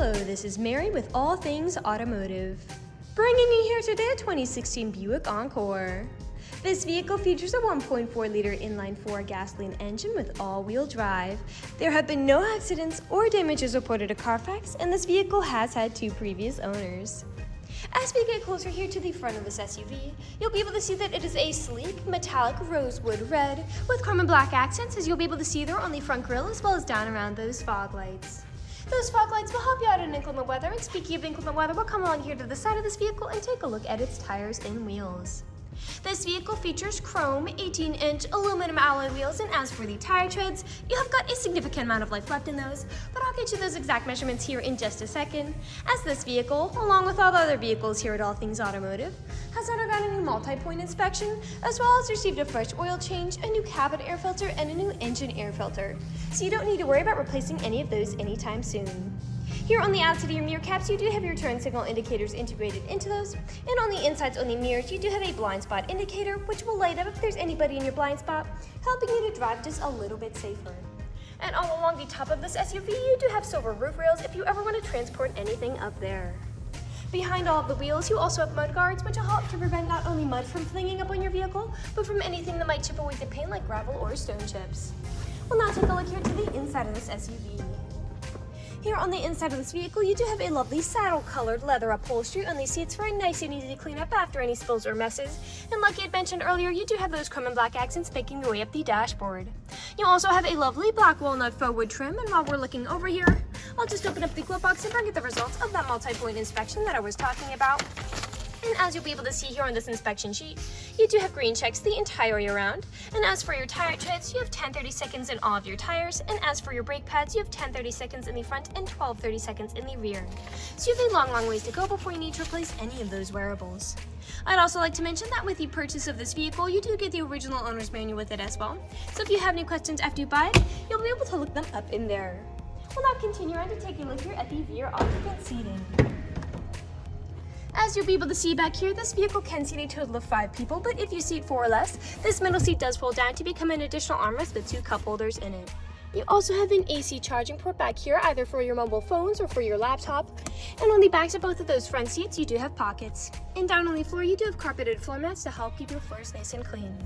Hello, this is Mary with All Things Automotive. Bringing you here today a 2016 Buick Encore. This vehicle features a 1.4-liter inline-4 gasoline engine with all-wheel drive. There have been no accidents or damages reported to CARFAX, and this vehicle has had 2 previous owners. As we get closer here to the front of this SUV, you'll be able to see that it is a sleek metallic rosewood red with chrome and black accents, as you'll be able to see there on the front grille as well as down around those fog lights. Those fog lights will help you out in inclement weather, and speaking of inclement weather, we'll come along here to the side of this vehicle and take a look at its tires and wheels. This vehicle features chrome 18-inch aluminum alloy wheels, and as for the tire treads, you have got a significant amount of life left in those, but I'll get you those exact measurements here in just a second, as this vehicle, along with all the other vehicles here at All Things Automotive, has undergone a new multi-point inspection, as well as received a fresh oil change, a new cabin air filter, and a new engine air filter, so you don't need to worry about replacing any of those anytime soon. Here on the outside of your mirror caps, you do have your turn signal indicators integrated into those, and on the insides on the mirrors, you do have a blind spot indicator, which will light up if there's anybody in your blind spot, helping you to drive just a little bit safer. And all along the top of this SUV, you do have silver roof rails if you ever want to transport anything up there. Behind all of the wheels, you also have mudguards, which will help to prevent not only mud from flinging up on your vehicle, but from anything that might chip away the paint like gravel or stone chips. We'll now take a look here to the inside of this SUV. Here on the inside of this vehicle, you do have a lovely saddle-colored leather upholstery on these seats for a nice and easy cleanup after any spills or messes. And like I had mentioned earlier, you do have those chrome and black accents making their way up the dashboard. You also have a lovely black walnut faux wood trim, and while we're looking over here, I'll just open up the glove box and bring you the results of that multi-point inspection that I was talking about. And as you'll be able to see here on this inspection sheet, you do have green checks the entire way around. And as for your tire treads, you have 10-30 seconds in all of your tires. And as for your brake pads, you have 10-30 seconds in the front and 12-30 seconds in the rear. So you have a long ways to go before you need to replace any of those wearables. I'd also like to mention that with the purchase of this vehicle, you do get the original owner's manual with it as well. So if you have any questions after you buy it, you'll be able to look them up in there. We'll now continue on to take a look here at the rear occupant seating. As you'll be able to see back here, this vehicle can seat a total of 5 people, but if you seat 4 or less, this middle seat does fold down to become an additional armrest with 2 cup holders in it. You also have an AC charging port back here, either for your mobile phones or for your laptop. And on the backs of both of those front seats, you do have pockets. And down on the floor, you do have carpeted floor mats to help keep your floors nice and clean.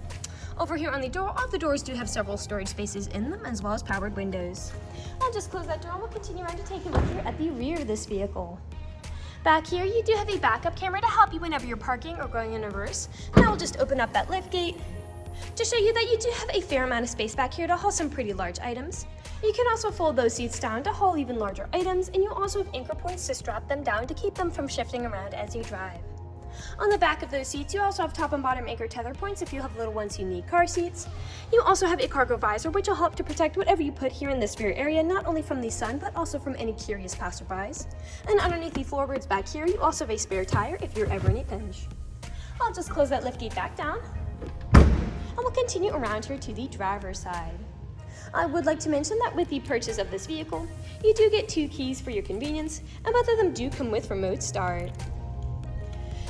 Over here on the door, all the doors do have several storage spaces in them, as well as powered windows. I'll just close that door and we'll continue on to take a look here at the rear of this vehicle. Back here, you do have a backup camera to help you whenever you're parking or going in reverse. Now we'll just open up that lift gate to show you that you do have a fair amount of space back here to haul some pretty large items. You can also fold those seats down to haul even larger items, and you also have anchor points to strap them down to keep them from shifting around as you drive. On the back of those seats, you also have top and bottom anchor tether points if you have little ones who need car seats. You also have a cargo visor, which will help to protect whatever you put here in this rear area, not only from the sun, but also from any curious passerbys. And underneath the floorboards back here, you also have a spare tire if you're ever in a pinch. I'll just close that lift gate back down, and we'll continue around here to the driver's side. I would like to mention that with the purchase of this vehicle, you do get 2 keys for your convenience, and both of them do come with remote start.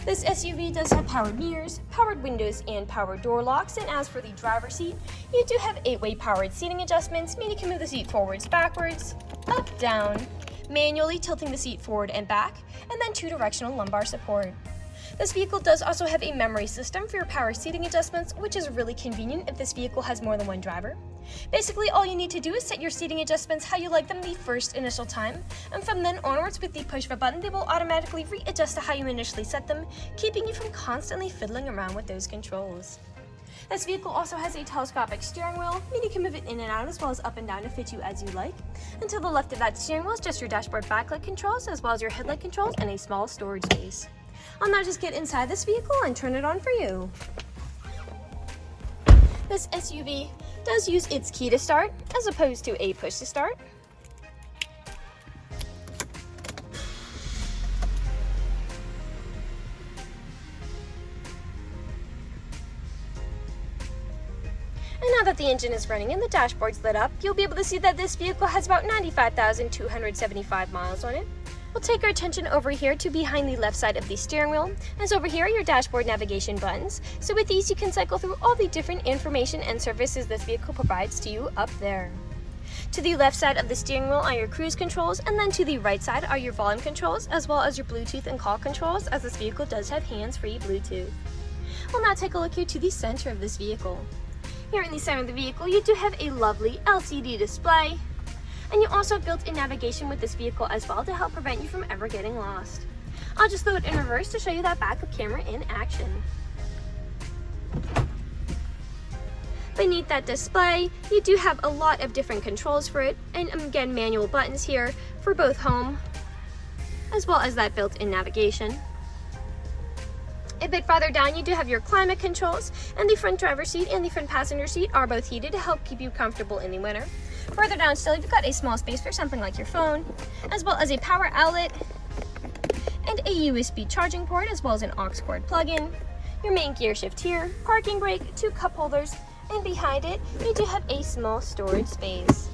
This SUV does have powered mirrors, powered windows, and powered door locks, and as for the driver's seat, you do have 8-way powered seating adjustments, meaning you can move the seat forwards, backwards, up, down, manually tilting the seat forward and back, and then 2-directional lumbar support. This vehicle does also have a memory system for your power seating adjustments, which is really convenient if this vehicle has more than one driver. Basically, all you need to do is set your seating adjustments how you like them the first initial time, and from then onwards with the push of a button, they will automatically readjust to how you initially set them, keeping you from constantly fiddling around with those controls. This vehicle also has a telescopic steering wheel, meaning you can move it in and out as well as up and down to fit you as you like. And to the left of that steering wheel is just your dashboard backlight controls, as well as your headlight controls and a small storage space. I'll now just get inside this vehicle and turn it on for you. This SUV does use its key to start, as opposed to a push to start. And now that the engine is running and the dashboard's lit up, you'll be able to see that this vehicle has about 95,275 miles on it. We'll take our attention over here to behind the left side of the steering wheel, as over here are your dashboard navigation buttons. So with these you can cycle through all the different information and services this vehicle provides to you up there. To the left side of the steering wheel are your cruise controls, and then to the right side are your volume controls, as well as your Bluetooth and call controls, as this vehicle does have hands-free Bluetooth. We'll now take a look here to the center of this vehicle. Here in the center of the vehicle, you do have a lovely LCD display, and you also have built-in navigation with this vehicle as well to help prevent you from ever getting lost. I'll just throw it in reverse to show you that backup camera in action. Beneath that display, you do have a lot of different controls for it, and again, manual buttons here for both home, as well as that built-in navigation. A bit farther down, you do have your climate controls, and the front driver's seat and the front passenger seat are both heated to help keep you comfortable in the winter. Further down still, you've got a small space for something like your phone, as well as a power outlet, and a USB charging port, as well as an aux cord plug-in. Your main gear shift here, parking brake, 2 cup holders, and behind it, you do have a small storage space.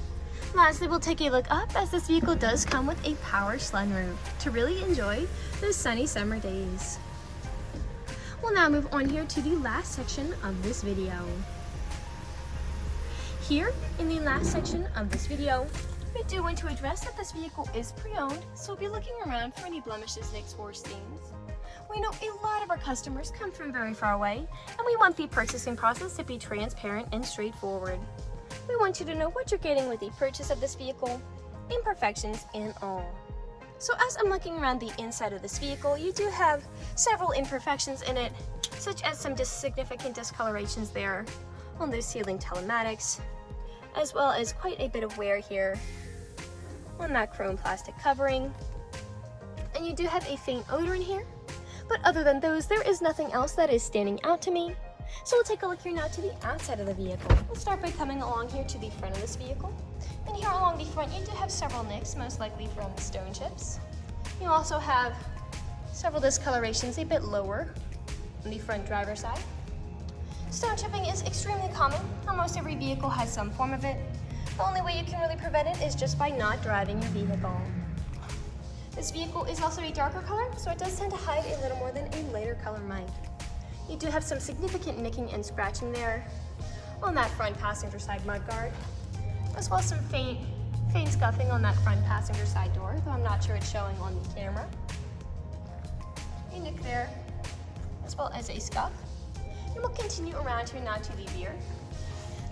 Lastly, we'll take a look up, as this vehicle does come with a power sunroof to really enjoy those sunny summer days. We'll now move on here to the last section of this video. Here, in the last section of this video, we do want to address that this vehicle is pre-owned, so we'll be looking around for any blemishes, nicks, or stains. We know a lot of our customers come from very far away, and we want the purchasing process to be transparent and straightforward. We want you to know what you're getting with the purchase of this vehicle, imperfections and all. So as I'm looking around the inside of this vehicle, you do have several imperfections in it, such as some significant discolorations there on those ceiling telematics, as well as quite a bit of wear here on that chrome plastic covering. And you do have a faint odor in here, but other than those, there is nothing else that is standing out to me. So we'll take a look here now to the outside of the vehicle. We'll start by coming along here to the front of this vehicle. And here along the front, you do have several nicks, most likely from stone chips. You also have several discolorations a bit lower on the front driver's side. Stone chipping is extremely common. Almost every vehicle has some form of it. The only way you can really prevent it is just by not driving your vehicle. This vehicle is also a darker color, so it does tend to hide a little more than a lighter color might. You do have some significant nicking and scratching there on that front passenger side mudguard, as well as some faint scuffing on that front passenger side door, though I'm not sure it's showing on the camera. A nick there, as well as a scuff. And we'll continue around here now to the rear.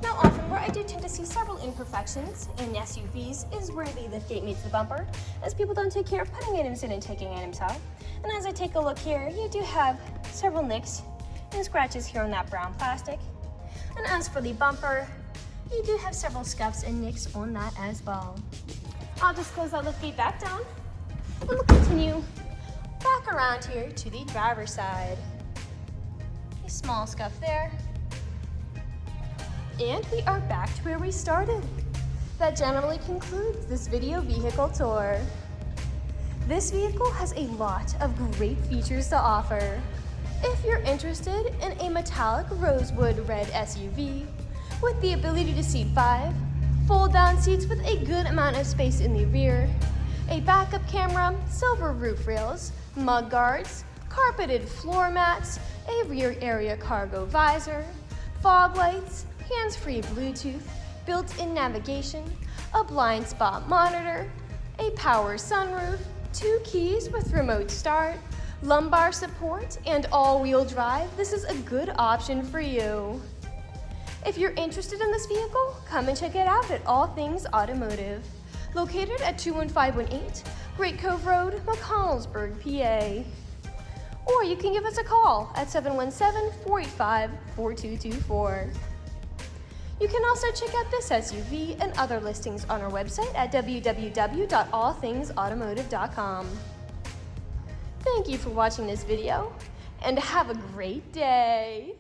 Now often where I do tend to see several imperfections in SUVs is where the liftgate meets the bumper, as people don't take care of putting items in and taking items out. And as I take a look here, you do have several nicks and scratches here on that brown plastic. And as for the bumper, you do have several scuffs and nicks on that as well. I'll just close that liftgate back down, and we'll continue back around here to the driver's side. A small scuff there. And we are back to where we started. That generally concludes this video vehicle tour. This vehicle has a lot of great features to offer. If you're interested in a metallic rosewood red SUV with the ability to seat 5, fold-down seats with a good amount of space in the rear, a backup camera, silver roof rails, mud guards, carpeted floor mats, a rear area cargo visor, fog lights, hands-free Bluetooth, built-in navigation, a blind spot monitor, a power sunroof, 2 keys with remote start, lumbar support, and all-wheel drive, this is a good option for you. If you're interested in this vehicle, come and check it out at All Things Automotive, located at 21518 Great Cove Road, McConnellsburg, PA. Or you can give us a call at 717-485-4224. You can also check out this SUV and other listings on our website at www.allthingsautomotive.com. Thank you for watching this video, and have a great day!